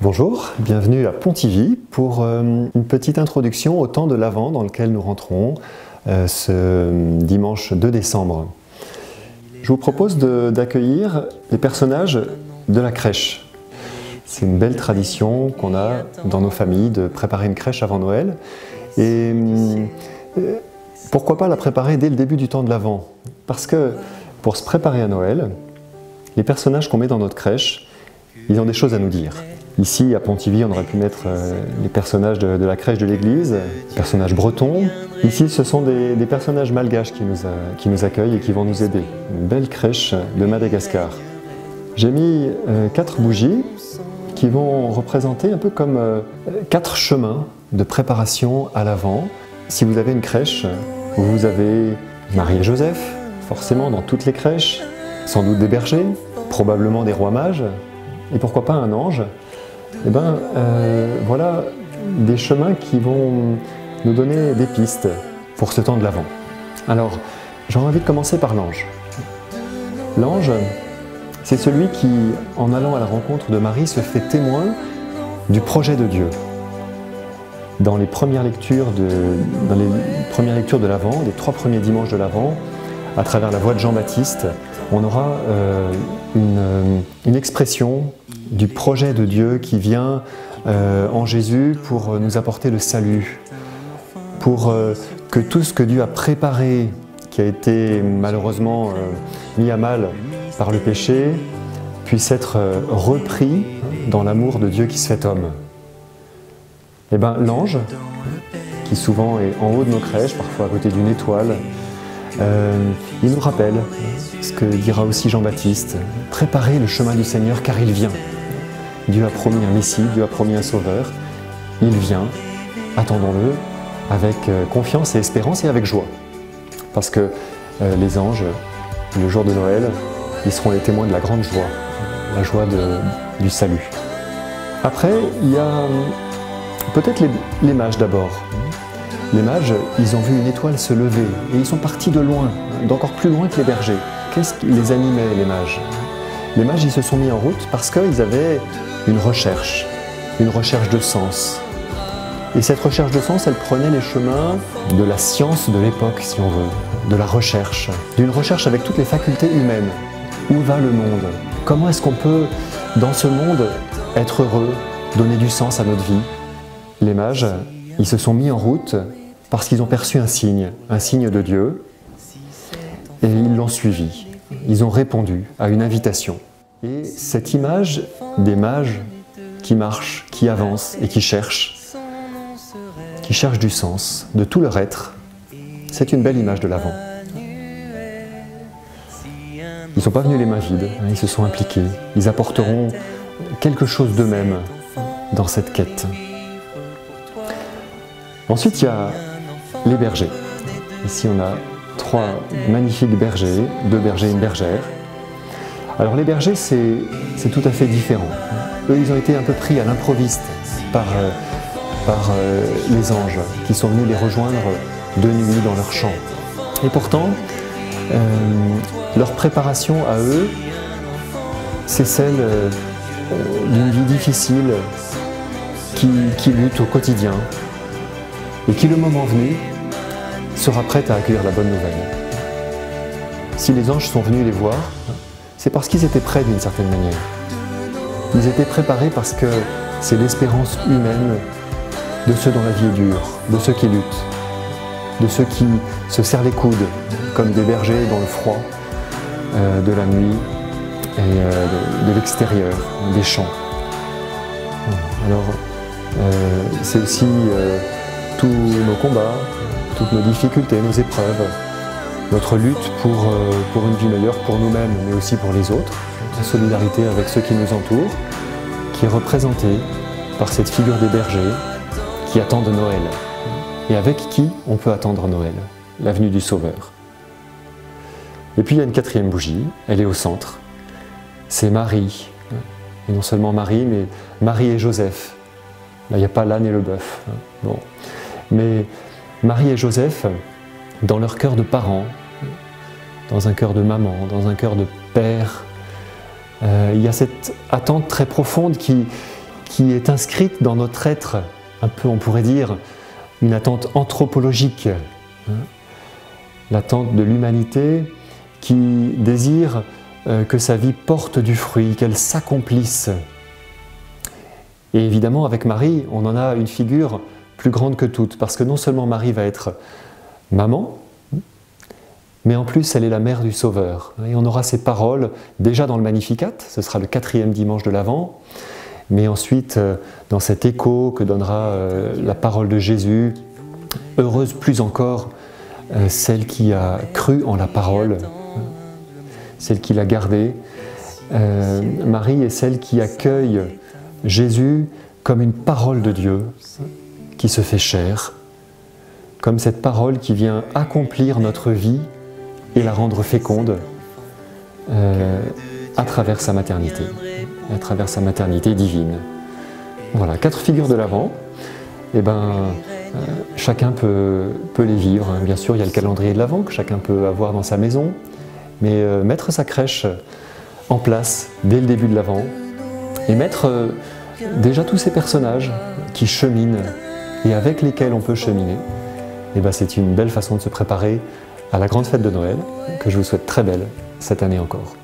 Bonjour, bienvenue à Pontivy pour une petite introduction au temps de l'Avent dans lequel nous rentrons ce dimanche 2 décembre. Je vous propose d'accueillir les personnages de la crèche. C'est une belle tradition qu'on a dans nos familles de préparer une crèche avant Noël. Et pourquoi pas la préparer dès le début du temps de l'Avent? Parce que pour se préparer à Noël, les personnages qu'on met dans notre crèche, ils ont des choses à nous dire. Ici, à Pontivy, on aurait pu mettre les personnages de la crèche de l'église, les personnages bretons. Ici, ce sont des personnages malgaches qui nous accueillent et qui vont nous aider. Une belle crèche de Madagascar. J'ai mis 4 bougies qui vont représenter un peu comme 4 chemins de préparation à l'Avent. Si vous avez une crèche, vous avez Marie et Joseph, forcément dans toutes les crèches, sans doute des bergers, probablement des rois mages, et pourquoi pas un ange. Eh bien, voilà des chemins qui vont nous donner des pistes pour ce temps de l'Avent. Alors, j'aurais envie de commencer par l'ange. L'ange, c'est celui qui, en allant à la rencontre de Marie, se fait témoin du projet de Dieu. Dans les premières lectures de l'Avent, les 3 premiers dimanches de l'Avent, à travers la voix de Jean-Baptiste, on aura une expression du projet de Dieu qui vient en Jésus pour nous apporter le salut, pour que tout ce que Dieu a préparé, qui a été malheureusement mis à mal par le péché, puisse être repris dans l'amour de Dieu qui se fait homme. Et bien l'ange, qui souvent est en haut de nos crèches, parfois à côté d'une étoile, il nous rappelle ce que dira aussi Jean-Baptiste: préparez le chemin du Seigneur car il vient. Dieu a promis un Messie, Dieu a promis un Sauveur, il vient, attendons-le avec confiance et espérance et avec joie. Parce que les anges, le jour de Noël, ils seront les témoins de la grande joie, la joie du salut. Après, il y a peut-être les mages d'abord. Les mages, ils ont vu une étoile se lever et ils sont partis de loin, d'encore plus loin que les bergers. Qu'est-ce qui les animait, les mages? Les mages, ils se sont mis en route parce qu'ils avaient une recherche de sens. Et cette recherche de sens, elle prenait les chemins de la science de l'époque, si on veut, de la recherche, d'une recherche avec toutes les facultés humaines. Où va le monde? Comment est-ce qu'on peut, dans ce monde, être heureux, donner du sens à notre vie? Les mages, ils se sont mis en route parce qu'ils ont perçu un signe de Dieu, et ils l'ont suivi. Ils ont répondu à une invitation. Et cette image des mages qui marchent, qui avancent et qui cherchent du sens, de tout leur être, c'est une belle image de l'Avent. Ils ne sont pas venus les mains vides, ils se sont impliqués, ils apporteront quelque chose d'eux-mêmes dans cette quête. Ensuite, il y a les bergers. Ici, on a 3 magnifiques bergers, 2 bergers et une bergère. Alors les bergers, c'est tout à fait différent. Eux, ils ont été un peu pris à l'improviste par les anges qui sont venus les rejoindre de nuit dans leur champ. Et pourtant, leur préparation à eux, c'est celle d'une vie difficile qui lutte au quotidien et qui, le moment venu, sera prête à accueillir la bonne nouvelle. Si les anges sont venus les voir, c'est parce qu'ils étaient prêts d'une certaine manière. Ils étaient préparés parce que c'est l'espérance humaine de ceux dont la vie est dure, de ceux qui luttent, de ceux qui se serrent les coudes, comme des bergers dans le froid de la nuit et de l'extérieur, des champs. Alors, c'est aussi tous nos combats, toutes nos difficultés, nos épreuves, notre lutte pour une vie meilleure pour nous-mêmes, mais aussi pour les autres, la solidarité avec ceux qui nous entourent, qui est représentée par cette figure des bergers qui attendent Noël, et avec qui on peut attendre Noël, la venue du Sauveur. Et puis il y a une 4e bougie, elle est au centre, c'est Marie, et non seulement Marie, mais Marie et Joseph. Là, il n'y a pas l'âne et le bœuf. Bon. Mais Marie et Joseph, dans leur cœur de parents, dans un cœur de maman, dans un cœur de père, il y a cette attente très profonde qui qui est inscrite dans notre être, un peu on pourrait dire, une attente anthropologique, l'attente de l'humanité qui désire que sa vie porte du fruit, qu'elle s'accomplisse. Et évidemment, avec Marie, on en a une figure plus grande que toute, parce que non seulement Marie va être maman, mais en plus elle est la mère du Sauveur. Et on aura ces paroles déjà dans le Magnificat, ce sera le 4e dimanche de l'Avent, mais ensuite dans cet écho que donnera la parole de Jésus, heureuse plus encore celle qui a cru en la parole, celle qui l'a gardée. Marie est celle qui accueille Jésus comme une parole de Dieu qui se fait chair, comme cette parole qui vient accomplir notre vie et la rendre féconde à travers sa maternité divine. Voilà, 4 figures de l'Avent. Eh ben, chacun peut les vivre. Bien sûr, il y a le calendrier de l'Avent que chacun peut avoir dans sa maison, mais mettre sa crèche en place dès le début de l'Avent et mettre déjà tous ces personnages qui cheminent et avec lesquels on peut cheminer, eh ben, c'est une belle façon de se préparer à la grande fête de Noël, que je vous souhaite très belle cette année encore.